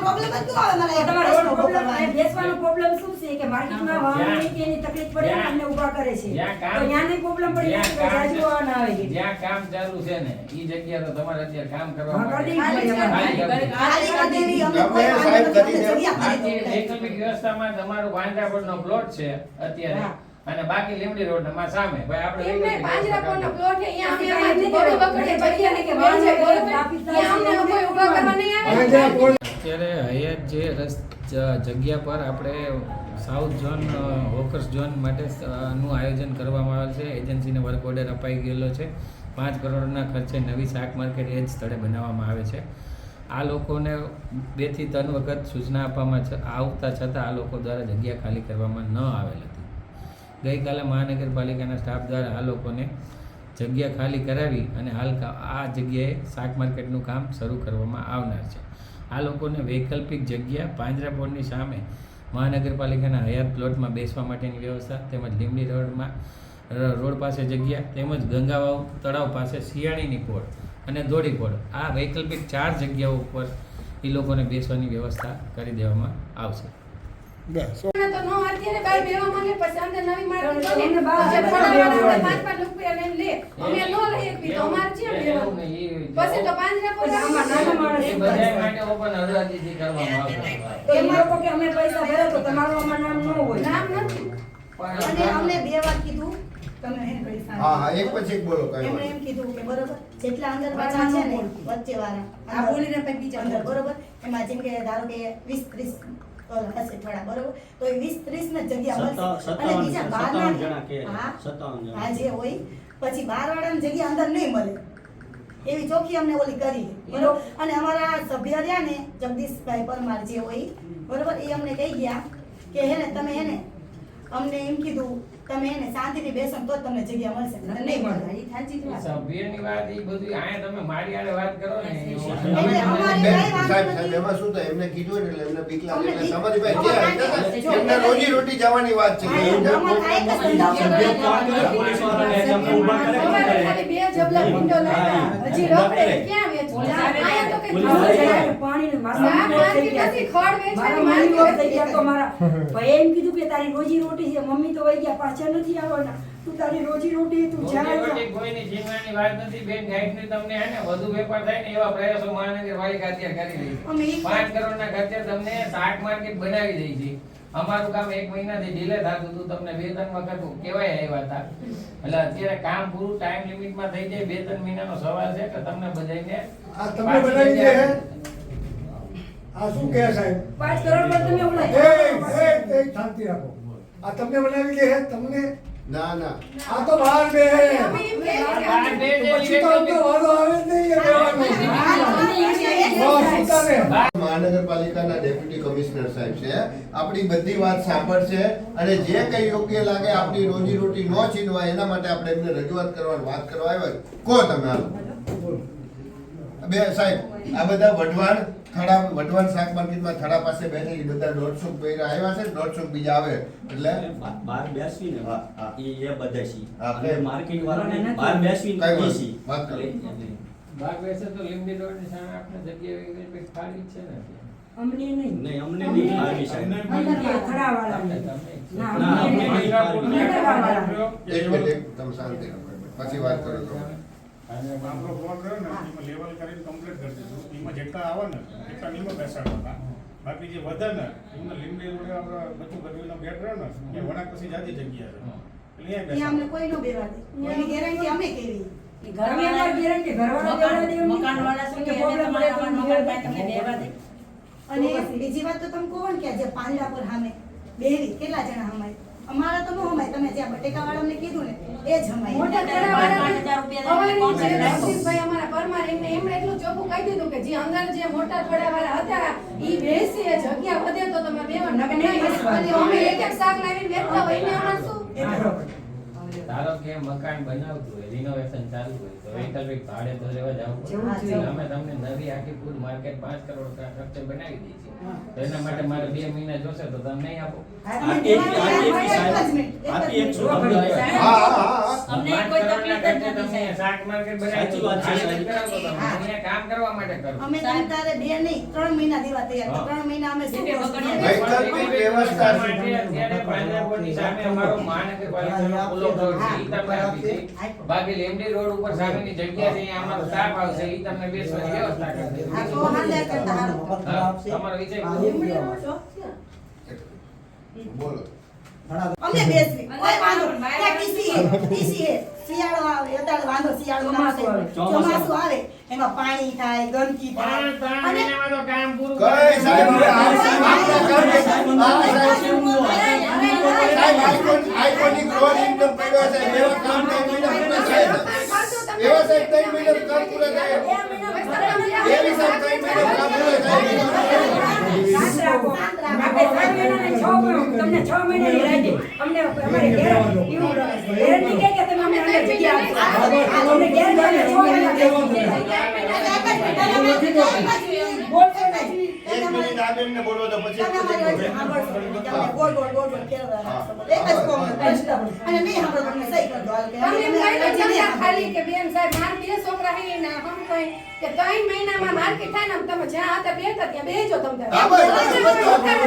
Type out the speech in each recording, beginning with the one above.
Problem જ શું આવે મને તમારો પ્રોબ્લેમ બેસવાનો પ્રોબ્લેમ શું છે કે માર્કેટમાં વાહનની કે એની તકલીફ પડે અમને ઊભા કરે છે તો ન્યાની પ્રોબ્લેમ પડી કે જાજુ ના આવે જ્યાં કામ ચાલુ છે ને ઈ જગ્યા તો તમારે અત્યારે કામ કરવા માટે ખાલી કરી દેવી અમે કોઈ સાહેબ કરી દેવી વૈકલ્પિક વ્યવસ્થામાં તમારો પાંજરાપોળનો પ્લોટ છે અત્યારે અને બાકી લીમડી રોડ માં સામે ભાઈ આપણે એમને પાંજરાપોળનો પ્લોટ છે અહીંયા અમે બોલો બકડે જગ્યા ને કે બેન છે બરોબર ત્યાં અમને કોઈ ઊભા કરવા નહીં આવે અત્યારે હયાત જે જગ્યા પર આપણે સાઉથ ઝોન હોકર્સ ઝોન માટે નું આયોજન કરવામાં આવેલ છે એજન્સીને વર્ક ઓર્ડર અપાઈ ગયેલો છે 5 કરોડના ખર્ચે નવી શાક માર્કેટ એ જ સ્થળે બનાવવામાં આવે છે આ લોકોને 2 થી 3 વખત સૂચના આપવામાં આવતા છતાં આ લોકો દ્વારા જગ્યા ખાલી કરવામાં ન આવેલ હતી ગઈકાલે મહાનગરપાલિકાના સ્ટાફ દ્વારા આ લોકોને જગ્યા ખાલી કરાવી અને હાલ આ જગ્યાએ શાક માર્કેટનું કામ શરૂ કરવામાં આવનાર છે આ લોકોને વૈકલ્પિક જગ્યા પાંજરાપોળની સામે મહાનગરપાલિકાના હયાત પ્લોટમાં બેસવા માટેની વ્યવસ્થા તેમજ લીમડી રોડ પાસે જગ્યા તેમજ ગંગાવાવ તળાવ પાસે શિયાળીની પોળ અને દોડી પોળ આ વૈકલ્પિક 4 જગ્યાઓ ઉપર એ લોકોને બેસવાની વ્યવસ્થા કરી દેવામાં આવશે તો નો અત્યારે બાર બેવા માંગે પછી અંદર નવી માર્કેટ બને જે ફળાવાળા 5-5 રૂપિયા લઈને લે અમે નો લઈએ કે તો અમાર છે બેવા પછી તો પાંજરાપોળ એ બધા માટે ઓપન અરજીથી કરવામાં આવશે તો એ લોકો કે અમે પૈસા ભરે તો તમારું અમાર નામ ન હોય નામ નથી અને અમને 2 વાર કીધું તમે એને પૈસા હા એક પછી એક બોલો કઈ એમણે એમ કીધું કે બરોબર જેટલા અંદર વાળા છે ને વચ્ચે વાળા આ બોલીને પછી બીજા અંદર બરોબર એમાં જેમ કે ધારો કે 20-30 હશે થોડા બરોબર તો એ 20-30 ને જગ્યા મળશે અને બીજા 12 જણા કે 57 જણા હા જે હોય પછી 12 વાળાની જગ્યા અંદર નહીં મળે એવી ચોખી અમને ઓલી કરી બરોબર અને અમારા સભ્ય રહ્યા ને જગદીશભાઈ પરમાર જે હોય બરોબર એ અમને કહી ગયા કે હે ને તમે હે ને અમને એમ કીધું તમે એને શાંતિથી બેસો તો તમને જગ્યા મળશે નહીં મળે ઈ સાચી વાત સભ્યની વાત ઈ બધું આયા તમે મારી આડે વાત કરો ને એટલે અમારી કઈ વાત સાહેબ એમાં શું થાય એમને કીધું એટલે એમને બીક લાગે એટલે તમારી ભાઈ જે એમને રોજી રોટી જવાની વાત છે ખાલી 2 જબલા વિન્ડો લાગ્યા હજી રોકડે ક્યાં વેચું આયા તો કે પાણી માર્કેટ નથી ખડ વેચવાની માર્કેટ થઈ ગયા તો મારા ભાઈ એમ કીધું કે તારી રોજી રોટી છે મમ્મી તો વઈ ગયા પાછા નથી આવવાના તું તારી રોજી રોટી તું જાય કોઈની જીવવાની વાત નથી બેન ગાઈડની તમને હે ને વધુ વેપાર થાય ને એવા પ્રયાસો મહાનગરપાલિકા અત્યારે કરી રહી છે 5 કરોડના ખર્ચે તમને શાક માર્કેટ બનાવી દઈ છે અમારું કામ 1 મહિનાથી ડિલે થતું હતું તમને 2-3 વખત કેવાય આવ્યા હતા એટલે અત્યારે કામ પૂરું ટાઈમ લિમિટમાં થઈ જાય 2-3 મહિનાનો સવાલ છે કે તમને બધાઈને આ તમને બનાવી દે આ શું કહે સાહેબ 5 કરોડ પર તમે ઓલા એ શાંતિ રાખો આ તમને બનાવી દે તમને ના ના આ તો બહાર બે અમે એમ કહે પછી તો અમને વારો આવે જ નહીં એ દેવાનો મહાનગરપાલિકાના ડેપ્યુટી કમિશનર સાહેબ છે આપણી બધી વાત સાંભળશે અને જે કઈ યોગ્ય લાગે આપણી રોજી રોટી ન છીનવાય એના માટે આપણે એમને રજૂઆત કરવાની વાત કરવા આવ્યા કહો તમે હાલો બે સાહેબ આ બધા વઢવાણ શાક માર્કેટમાં થડા પાસે બેઠેલી બધા 150 પૈરા આવ્યા છે 150 બીજા આવે એટલે બહાર બેસવી ને એ બધા છે આપણે માર્કેટ વાળાને બહાર બેસવી ને બેસી વાત કરો બાર બેસે તો લીમડી રોડની સામે આપણે જગ્યાએ કંઈક ખાલી છે ને અમને નહીં નહીં અમને નહીં આવી સાહેબ ખડા વાળા એક મિનિટ તમે શાંતિ રાખો પછી વાત કરો તો આપણો પ્લોટ રહ્યો ને એમાં લેવલ કરીને કમ્પ્લીટ કરી દીધું એમાં જેટલા આવે ને એટલા નીમાં બેસાડવાના બાકી જે વધે ને એમને લીમડી રોડે આપણે બધું ગઢવીનો ગેટ રહ્યો ને એ વણાક પછી જાતી જગ્યા છે એટલે અહીંયા અમને કોઈ નો બેવા દે એની ગેરંટી અમે કેવી ઘરવાળા ગેરંટી ઘરવાળા બેવા દે મકાનવાળા શું કે પ્રોબ્લેમ પડે તો મકાન પાસે તમને બેવા દે અને બીજી વાત તો તમે કહો ને કે જે પાંજરાપોળ સામે બેરી કેટલા જણા હમાય અમારા તો નો હમાય તમે જે બટેકાવાળાને કીધું ને એ જ હમાય મોટા તળાવાળા ભાઈ અમારા પરમાર એમને એટલું ચોખ્ખું કહી દીધું કે જે અંદર જે મોટા તળાવાળા હતા ઈ બેસી જગ્યા વધે તો તમે બેવા અને અમે એક શાક લાવીને વેચતા હોય ને અમાર શું ધારો કે મકાન બનાવતું હોય રિનોવેશન ચાલુ હોય તો વૈકલ્પિક ભાડે તો રહેવા જવું પડે અમે તમને નવી આખી ફૂડ માર્કેટ 5 કરોડ ખર્ચે બનાવી દઈએ છીએ તો એના માટે મારે 2 મહિના જોશે તો તમે નહીં આપો આપી એક અમને કોઈ તકલીફ નથી શાક માર્કેટ સાચી વાત છે, બનાવી સાહેબ. કરાવતો તમે. હા. અહીંયા કામ કરવા માટે કરો. અમે તમ તારે 2 નહીં 3 મહિના દેવા તૈયાર હા. 3 મહિના અમે શું કરશું? વૈકલ્પિક વ્યવસ્થા છે. માટે અત્યારે પાંજરાપોળની સામે અમારો મહાનગરપાલિકાનો ખુલ્લો પ્લોટ છે. ઈ તમને આપી છે. બાકી લીમડી રોડ ઉપર સામેની જગ્યા છે, અહીંયા અમારો સ્ટાફ આવશે. ઈ તમને બેસવાની વ્યવસ્થા કરશે. હા, તો હાલે કરતા હારું. હા, તમારો વિષય બોલો. અમે બેસવી કોઈ વાંધો ત્યાં ટીસી હે શિયાળો આવે અત્યારે વાંધો શિયાળો આવશે ચોમાસું આવે એમાં પાણી થાય ગંદકી થાય પણ 3 અને મહિનામાં તો કામ પૂરું કઈ સાહેબ આપણે આઇકોનિક રોડ ઇન્કમ પડ્યો છે એવા કામ 3 મહિના પૂરા થાય એવા સાહેબ 3 મહિના કામ પૂરા થાય એવી સાહેબ 3 મહિના કામ પૂરા થાય તમને 6 મહિનાની રાજી અમને અમારે ગેરંટી કે તમે અમને અંદર જગ્યા આપો અમને ગેરંટી 6 મહિના બોલશો નહીં એક મિનિટ આ બેનને બોલો તો પછી ગોળ ગોળ ગોળ ગોળ ફેરવવા રાખશો. એક જ કોમ કરશો. અને નહીં સાંભળો તમને સહી કરી દો હાલ કે તમે એમ અમે કહી દો નહીં જગ્યા ખાલી કે બેન સાહેબ માર 2 છોકરા હે ના હમ કઈ કે 3 મહિનામાં માર્કેટ થાય ને તમે જ્યાં હતા બેઠા ત્યાં બેજો તમે હા, બસ, બસ, બસ.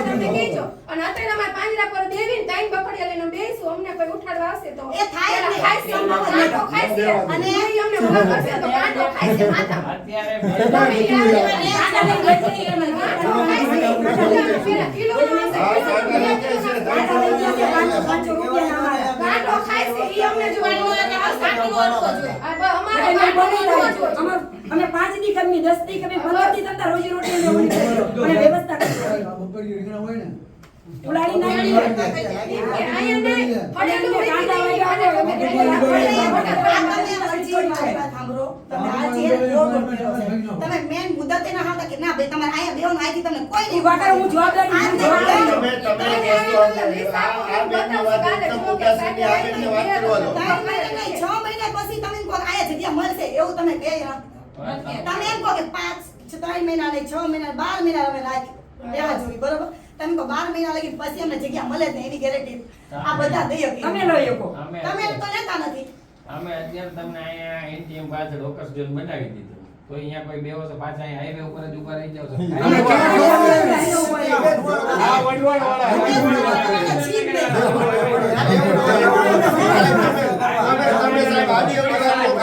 તમે કહેજો અને અત્યારે અમાર પાંજરા પર દેવીને ટાઈમ બકડિયા લઈને બેસું અમને કોઈ ઉઠાડવા આવશે તો એ થાય જ નહીં. ખાય છે કાંટો ખાય છે અને એ અમને બોલા કરશે તો કાંટો ખાય છે માથા અત્યારે અમે 5 દી કમી 10 દી કમી 15 દી તંતા રોજી રોટી લેવાની અને વ્યવસ્થા કરવાની ઉલાડી નાખી આયા ને હડેલું કાંડા વાગ્યા સાંભળો તમે આ જે ગોળ ગોળ ફેરવો છે. તમે મેન મુદ્દા તેના હતા કે ના ભાઈ તમારે આયા બેવાનું આથી તમને કોઈ નહીં વાકર હું જવાબદારી તમે આ બેનની વાત એકદમ ઉદાસીની આ બેનની વાત કરવા દો 3 મહિના નહીં 6 મહિના પછી તમે કહો આયા જગ્યા મળશે એવું તમે કહે તમે એમ કહો કે 3 મહિના નહીં 6 મહિના 12 મહિના અમે રાખી રહેવા જોઈએ બરોબર તમે કહો 12 મહિના લગી પછી અમને જગ્યા મળે જ નહીં એની ગેરંટી આ બધા દઈ શકીએ તમે લઈ શકો તમે તો લેતા નથી અમે અત્યારે તમને અહીંયા એનટીએમ પાછળ લોકસ ઝોન બનાવી દીધું તો અહીંયા કોઈ બેવો છો પાછા અહીંયા હાઈવે ઉપર જ ઉભા રહી જાવ છો આ વડવાળવાળા તમે સાહેબ આડી અવળી વાતો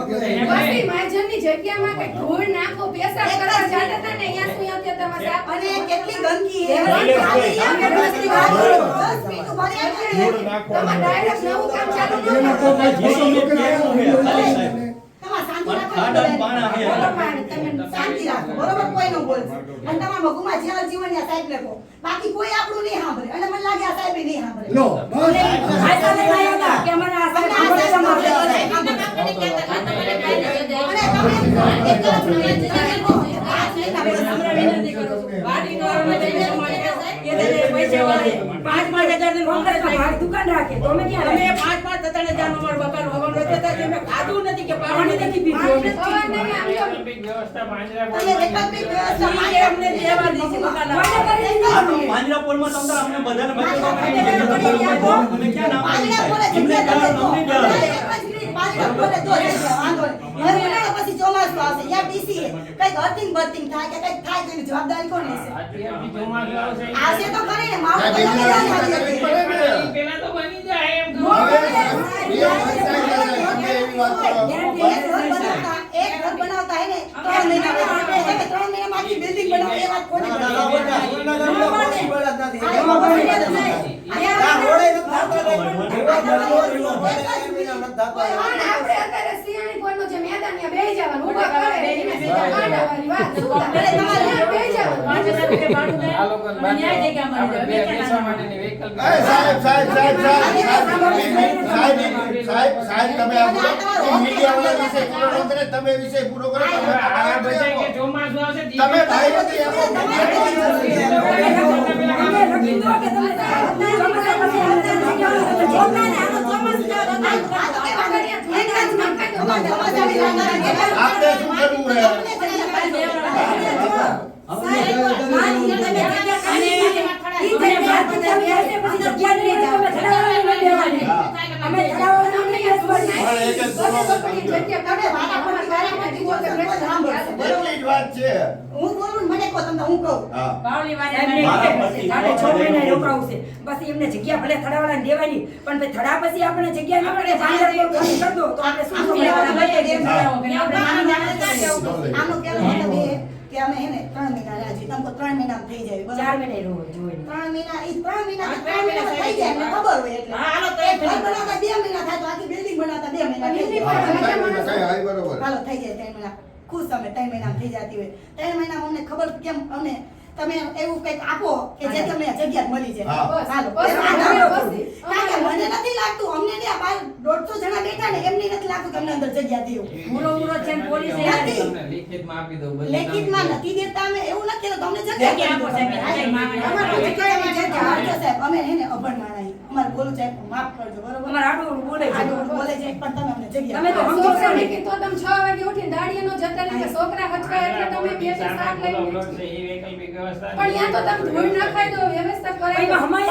બસી માજનની જગ્યામાં કઈ ધૂળ નાખો પેશાબ કરવા જાતા હતા ને અહીંયા સુઈ આવતે તમે સાફ અને કેટલી ગંદકી હે તમે ડાયરેક્ટ નવું કામ ચાલુ ન કરો શાંતિ રાખો બરોબર કોઈ નો બોલશે અને તમારા મગુમાં જેવા જીવનયા સાહેબ ને કહો બાકી કોઈ આપણું નહીં સાંભળે અને મને લાગે આ સાહેબ નહીં સાંભળે લો બસ આયતા લઈને આવ્યા હતા કે મને આ સાહેબ સાંભળે દુકાન રાખે તો અમે ક્યાં અમે 5-5 હજાર નો મારો બકારો હવન રહેતા હતા મેં ખાધું નથી કે પાણી નથી પીધું વૈકલ્પિક વ્યવસ્થા પાંજરાપોળ અમને દેવા દીધી મકાન પાંજરાપોળમાં તમને અમને બધાને બચાવવા અમે ક્યાં નામ પછી ચોમાસું આવશે યા ટીસી કઈક અર્થિંગ બર્થિંગ થાય કે કઈક થાય તેની જવાબદારી કોણ લેશે અત્યારથી ચોમાસું આવશે આવશે તો ખરી ને મારું તો પેલા તો બની જાય એમ કહો. એક ઘર બનાવતા હે ને 3 મહિના 3 મહિનામાં આખી બિલ્ડિંગ બનાવે એ વાત કોને આ લોકોને આપણે બેસવા માટેની વૈકલ્પિક તમે મીડિયા વિશે પૂરો ન કરે તમે વિશે પૂરો કરો હવે આ બધા કે ચોમાસું આવશે તમે ભાઈ નથી આપણે શું કરવું અમે આપ્યો તમને હું કહું. હા સાડે 6 મહિના રોકાવું છે બસ એમને જગ્યા ભલે થડાવાળાને દેવાની પણ ભાઈ થડા પછી આપણે જગ્યા ન મળે ભાંડર પર કરી દો તો આપણે શું આનો કહેવાનો મતલબ એ કે અમે એને 3 મહિના રાજી તમને 3 મહિના થઈ જાય બરાબર 4 મહિના જોઈએ 3 મહિના ઈ 3 મહિના થઈ જાય મને ખબર હોય એટલે હાલો તો ઘર બનાવતા 2 મહિના થાય તો આખી બિલ્ડિંગ બનાવતા 2 મહિના થઈ જાય. કઈ બરોબર હાલો થઈ જાય 3 મહિના ખુશ અમે 3 મહિના થઈ જતી હોય 3 મહિના અમને ખબર કેમ અમને તમે એવું કંઈક આપો કે જે તમને જગ્યા મળી જાય. હા. હાલો બસ, કારણ કે મને નથી લાગતું અમને ને આ બાર 150 જણા બેઠા ને એમને નથી લાગતું કે અમને અંદર જગ્યા દેવું. મુરો છે ને પોલીસે નથી. તમને લિખિતમાં આપી દઉં બધી લેખિતમાં નથી દેતા અમે એવું નથી કહેતા તમને જગ્યા આપો સાહેબ, અમારે જગ્યામાં જગ્યા આપજો સાહેબ અમે એને અભણ માણાઈ અમારે બોલું સાહેબ માફ કરજો બરોબર અમારે આડું બોલે છે આડું બોલે છે પણ તમે અમને જગ્યા તમે તો આપો. છોકરાને કીધું તમે 6 વાગે ઉઠીને દાડીનો જતા રહીને છોકરા હચકાય એટલે તમે બે થી સાત લઈને છે એ વૈકલ્પિક વ્યવસ્થા પણ ત્યાં તો તમે ધૂળ નખાઈ દો વ્યવસ્થા કરાવી દો. હમાય